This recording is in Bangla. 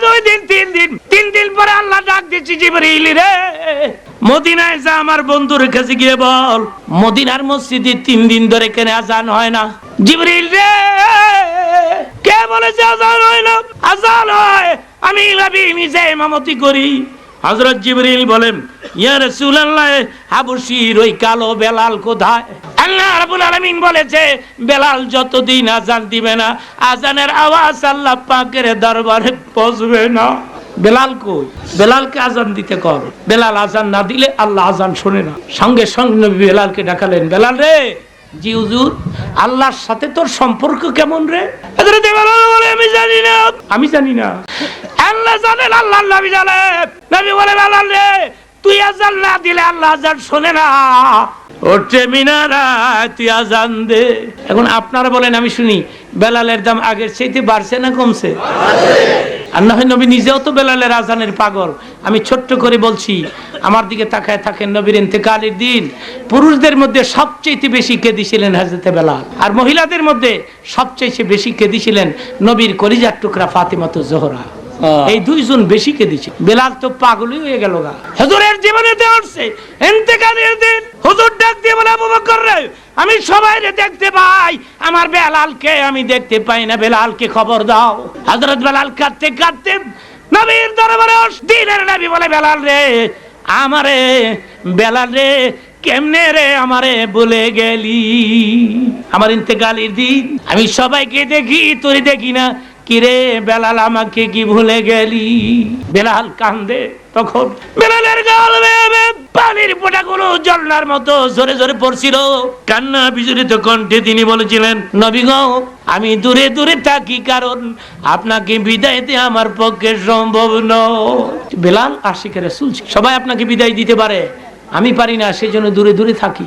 2 দিন 3 দিন পরে আল্লাহ ডাক দিচ্ছে জিবরিল রে মদিনায় যা আমার বন্ধুর কাছে গিয়ে বল মদিনার মসজিদে 3 দিন ধরে কেন আজান হয় না। জিবরিল রে কে বলেছে আজান হয় না? আজান হয়, আমি নবী নিজে ইমামতি করি। হযরত জিবরিল বলেন ইয়া রাসূলুল্লাহ হাবশীর ওই কালো বেলাল কোথায়? আল্লাহ রাব্বুল আলামিন বলেছে বেলাল যতদিন আজান দিবে না আজানের আওয়াজ আল্লাহ পাকের দরবারে পৌঁছবে না। বেলাল কই? বেলালকে আজান দিতে কর। বেলাল আজান না দিলে আল্লাহ আজান শোনে না। সঙ্গে সঙ্গে নবী বেলালকে ডাকালেন, বেলাল রে। জি হুজুর। আল্লাহর সাথে তোর সম্পর্ক কেমন রে? হযরত বেলাল বলে আমি জানি না। আল্লাহ জানেন, আল্লাহর নবী জানেন। নবী বলে বেলাল রে তুই আজান না দিলে আল্লাহ আজান শোনে না। ওঠে মিনারা তুই আজান দে। এখন আপনারা বলেন আমি শুনি বেলালের দাম আগের চাইতে বাড়ছে না কমছে? আল্লাহ নবী নিজেও তো বেলালের আজানের পাগল। আমি ছোট্ট করে বলছি, আমার দিকে তাকায় থাকেন। নবীর ইন্তেকালের দিন পুরুষদের মধ্যে সবচেয়ে বেশি কেঁদেছিলেন হযরত বেলাল, আর মহিলাদের মধ্যে সবচেয়ে বেশি কেঁদেছিলেন নবীর কলিজার টুকরা ফাতেমা জোহরা। এই দুইজন বেশি কেঁদেছে। বেলাল তো পাগলই হয়ে গেল গা। হুজুরের জীবনেতে আসছে ইন্তেকালের দিন। হুজুর ডাক দিয়ে বলে আবু বকর রে আমি সবাইরে দেখতে পাই, আমার বেলালকে আমি দেখতে পাই না, বেলালকে খবর দাও। হযরত বেলাল কাঁদতে কাঁদতে নবীর দরবারে দিনের নবী বলে বেলাল রে আমারে, বেলাল রে কেমনে রে আমারে বলে গেলি? আমার ইন্তেকালের দিন আমি সবাইকে দেখি তোরে দেখি না, কিরে বেলাল আমাকে কি ভুলে গেলি? বেলাল কান্দে। তখন বেলালের গাল বেয়ে পানির ফোঁটাগুলো ঝর্ণার মতো জোরে জোরে পড়ছিল। কান্না বিজড়িত কণ্ঠে তিনি বলেছিলেন, নবী গো আমি দূরে দূরে থাকি কারণ আপনাকে বিদায় দিতে আমার পক্ষে সম্ভব নয়। বেলাল আশিকের রাসূল, সবাই আপনাকে বিদায় দিতে পারে, আমি পারি না, সেজন্য দূরে দূরে থাকি।